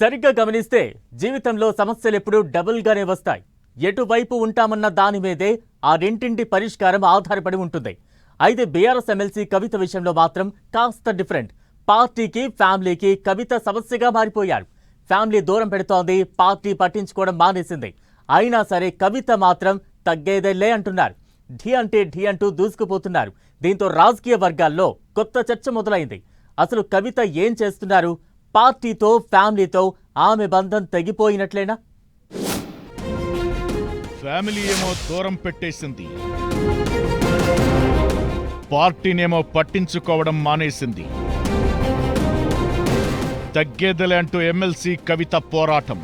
సరిగ్గా గమనిస్తే జీవితంలో సమస్యలెప్పుడూ డబుల్గానే వస్తాయి. ఎటువైపు ఉంటామన్న దాని మీదే ఆ రెంటింటి పరిష్కారం ఆధారపడి ఉంటుంది. అయితే బీఆర్ఎస్ ఎమ్మెల్సీ కవిత విషయంలో మాత్రం కాస్త డిఫరెంట్. పార్టీకి ఫ్యామిలీకి కవిత సమస్యగా మారిపోయారు. ఫ్యామిలీ దూరం పెడుతోంది, పార్టీ పట్టించుకోవడం మానేసింది. అయినా సరే కవిత మాత్రం తగ్గేదేలే అంటున్నారు. ఢీ అంటే ఢీ అంటూ దూసుకుపోతున్నారు. దీంతో రాజకీయ వర్గాల్లో కొత్త చర్చ మొదలైంది. అసలు కవిత ఏం చేస్తున్నారు? పార్టీతో ఫ్యామిలీతో ఆమె బంధం తెగిపోయినట్లేనా? ఫ్యామిలీ ఏమో దూరం పెట్టేసింది, పార్టీనేమో పట్టించుకోవడం మానేసింది. తగ్గేదలే అంటూ ఎమ్మెల్సీ కవిత పోరాటం.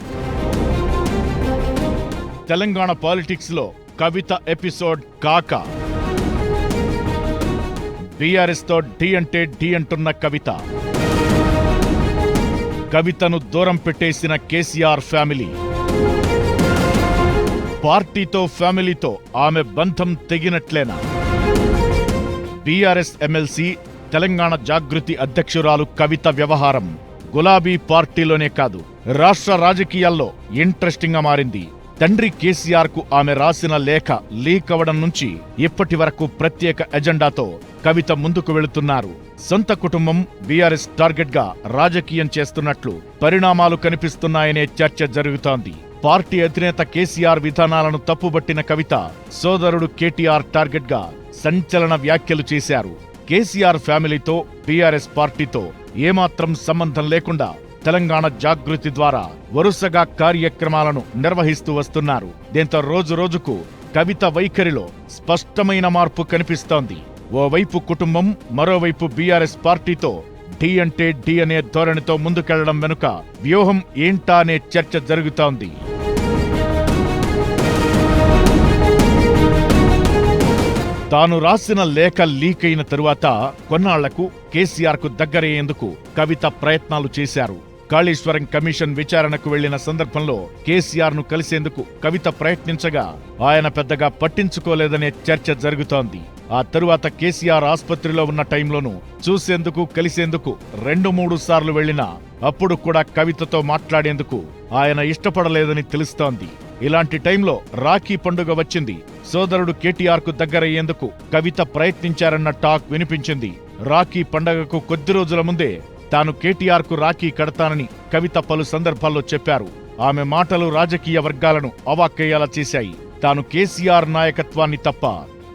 తెలంగాణ పాలిటిక్స్ లో కవిత ఎపిసోడ్ కాక బీఆర్ఎస్ తో ఢీ అంటే ఢీ అంటున్న కవిత. కవితను దూరం పెట్టేసిన కేసీఆర్ ఫ్యామిలీ. పార్టీతో ఫ్యామిలీతో ఆమె బంధం తెగినట్లేనా? బీఆర్ఎస్ ఎమ్మెల్సీ తెలంగాణ జాగృతి అధ్యక్షురాలు కవిత వ్యవహారం గులాబీ పార్టీలోనే కాదు, రాష్ట్ర రాజకీయాల్లో ఇంట్రెస్టింగ్ గా మారింది. తండ్రి కేసీఆర్ కు ఆమె రాసిన లేఖ లీక్ అవడం నుంచి ఇప్పటి వరకు ప్రత్యేక ఎజెండాతో కవిత ముందుకు వెళుతున్నారు. సొంత కుటుంబం బీఆర్ఎస్ టార్గెట్ గా రాజకీయం చేస్తున్నట్లు పరిణామాలు కనిపిస్తున్నాయనే చర్చ జరుగుతోంది. పార్టీ అధినేత కేసీఆర్ విధానాలను తప్పుబట్టిన కవిత సోదరుడు కేటీఆర్ టార్గెట్ గా సంచలన వ్యాఖ్యలు చేశారు. కేసీఆర్ ఫ్యామిలీతో బీఆర్ఎస్ పార్టీతో ఏమాత్రం సంబంధం లేకుండా తెలంగాణ జాగృతి ద్వారా వరుసగా కార్యక్రమాలను నిర్వహిస్తూ వస్తున్నారు. దీంతో రోజు రోజుకు కవిత వైఖరిలో స్పష్టమైన మార్పు కనిపిస్తోంది. ఓవైపు కుటుంబం, మరోవైపు బీఆర్ఎస్ పార్టీతో ఢీ అంటే ఢీ అనే ధోరణితో ముందుకెళ్లడం వెనుక వ్యూహం ఏంటా అనే చర్చ జరుగుతోంది. తాను రాసిన లేఖ లీక్ అయిన తరువాత కొన్నాళ్లకు కేసీఆర్ కు దగ్గరయ్యేందుకు కవిత ప్రయత్నాలు చేశారు. కాళేశ్వరం కమిషన్ విచారణకు వెళ్లిన సందర్భంలో కేసీఆర్ ను కలిసేందుకు కవిత ప్రయత్నించగా ఆయన పెద్దగా పట్టించుకోలేదనే చర్చ జరుగుతోంది. ఆ తరువాత కేసీఆర్ ఆస్పత్రిలో ఉన్న టైంలోనూ చూసేందుకు కలిసేందుకు 2-3 సార్లు వెళ్లినా అప్పుడు కూడా కవితతో మాట్లాడేందుకు ఆయన ఇష్టపడలేదని తెలుస్తోంది. ఇలాంటి టైంలో రాఖీ పండుగ వచ్చింది. సోదరుడు కేటీఆర్ కు దగ్గరయ్యేందుకు కవిత ప్రయత్నించారన్న టాక్ వినిపించింది. రాఖీ పండగకు కొద్ది రోజుల ముందే తాను కేటీఆర్ కు రాఖీ కడతానని కవిత పలు సందర్భాల్లో చెప్పారు. ఆమె మాటలు రాజకీయ వర్గాలను అవాక్కయ్యేలా చేశాయి. తాను కేసీఆర్ నాయకత్వాన్ని తప్ప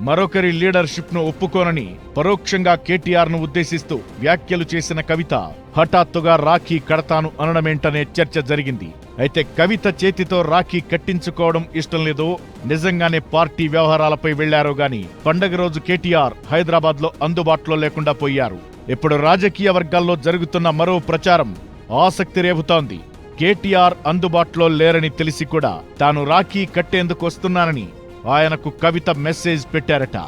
మరొకరి లీడర్షిప్ ను ఒప్పుకోనని పరోక్షంగా కేటీఆర్ ను ఉద్దేశిస్తూ వ్యాఖ్యలు చేసిన కవిత హఠాత్తుగా రాఖీ కడతాను అనడమేంటనే చర్చ జరిగింది. అయితే కవిత చేతితో రాఖీ కట్టించుకోవడం ఇష్టం లేదో, నిజంగానే పార్టీ వ్యవహారాలపై వెళ్లారో గాని పండగ రోజు కేటీఆర్ హైదరాబాద్ లో అందుబాటులో లేకుండా పోయారు. ఇప్పుడు రాజకీయ వర్గాల్లో జరుగుతున్న మరో ప్రచారం ఆసక్తి రేపుతోంది. కేటీఆర్ అందుబాటులో లేరని తెలిసి కూడా తాను రాఖీ కట్టేందుకు వస్తున్నానని ఆయనకు కవిత మెసేజ్ పెట్టారట.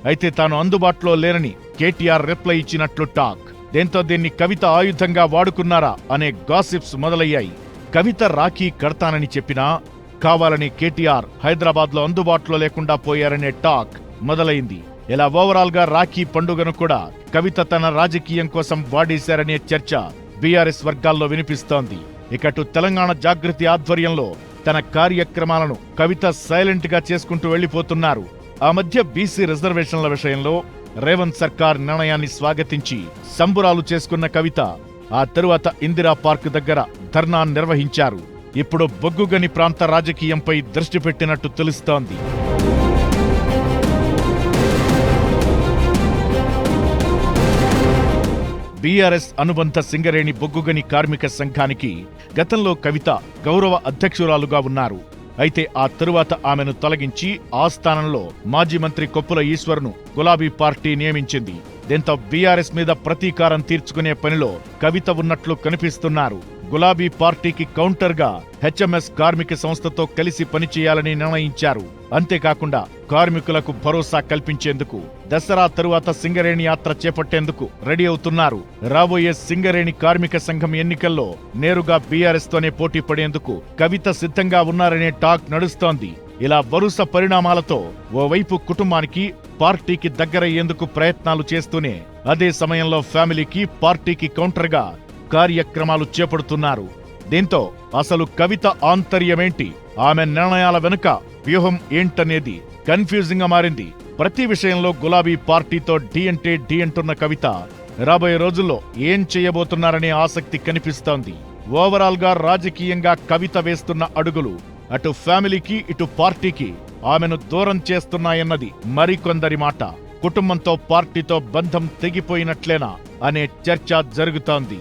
అయితే తాను అందుబాటులో లేరని కేటీఆర్ రిప్లై ఇచ్చినట్లు టాక్. దీంతో దీన్ని కవిత ఆయుధంగా వాడుకున్నారా అనే గాసిప్స్ మొదలయ్యాయి. కవిత రాఖీ కడతానని చెప్పినా కావాలని కేటీఆర్ హైదరాబాద్ లో అందుబాటులో లేకుండా పోయారనే టాక్ మొదలైంది. ఇలా ఓవరాల్ గా రాఖీ పండుగను కూడా కవిత తన రాజకీయం కోసం వాడేశారనే చర్చ బీఆర్ఎస్ వర్గాల్లో వినిపిస్తోంది. ఇకటు తెలంగాణ జాగృతి ఆధ్వర్యంలో తన కార్యక్రమాలను కవిత సైలెంట్ గా చేసుకుంటూ వెళ్లిపోతున్నారు. ఆ మధ్య బీసీ రిజర్వేషన్ల విషయంలో రేవంత్ సర్కార్ నిర్ణయాన్ని స్వాగతించి సంబురాలు చేసుకున్న కవిత ఆ తరువాత ఇందిరా పార్క్ దగ్గర ధర్నా నిర్వహించారు. ఇప్పుడు బొగ్గుగని ప్రాంత రాజకీయంపై దృష్టి పెట్టినట్టు తెలుస్తోంది. బీఆర్ఎస్ అనుబంధ సింగరేణి బొగ్గుగని కార్మిక సంఘానికి గతంలో కవిత గౌరవ అధ్యక్షురాలుగా ఉన్నారు. అయితే ఆ తరువాత ఆమెను తొలగించి ఆ స్థానంలో మాజీ మంత్రి కొప్పుల ఈశ్వర్ను గులాబీ పార్టీ నియమించింది. దీంతో బీఆర్ఎస్ మీద ప్రతీకారం తీర్చుకునే పనిలో కవిత ఉన్నట్లు కనిపిస్తున్నారు. గులాబీ పార్టీకి కౌంటర్ గా హెచ్ఎంఎస్ కార్మిక సంస్థతో కలిసి పనిచేయాలని నిర్ణయించారు. అంతేకాకుండా కార్మికులకు భరోసా కల్పించేందుకు దసరా తరువాత సింగరేణి యాత్ర చేపట్టేందుకు రెడీ అవుతున్నారు. రాబోయే సింగరేణి కార్మిక సంఘం ఎన్నికల్లో నేరుగా బీఆర్ఎస్ తోనే పోటీ పడేందుకు కవిత సిద్ధంగా ఉన్నారనే టాక్ నడుస్తోంది. ఇలా వరుస పరిణామాలతో ఓవైపు కుటుంబానికి పార్టీకి దగ్గరయ్యేందుకు ప్రయత్నాలు చేస్తూనే అదే సమయంలో ఫ్యామిలీకి పార్టీకి కౌంటర్గా కార్యక్రమాలు చేపడుతున్నారు. దీంతో అసలు కవిత ఆంతర్యమేంటి, ఆమె నిర్ణయాల వెనుక వ్యూహం ఏంటనేది కన్ఫ్యూజింగ్ గా మారింది. ప్రతి విషయంలో గులాబీ పార్టీతో ఢీ అంటే ఢీ అంటున్న కవిత రాబోయే రోజుల్లో ఏం చేయబోతున్నారనే ఆసక్తి కనిపిస్తోంది. ఓవరాల్ గా రాజకీయంగా కవిత వేస్తున్న అడుగులు అటు ఫ్యామిలీకి ఇటు పార్టీకి ఆమెను దూరం చేస్తున్నాయన్నది మరికొందరి మాట. కుటుంబంతో పార్టీతో బంధం తెగిపోయినట్లేనా అనే చర్చ జరుగుతోంది.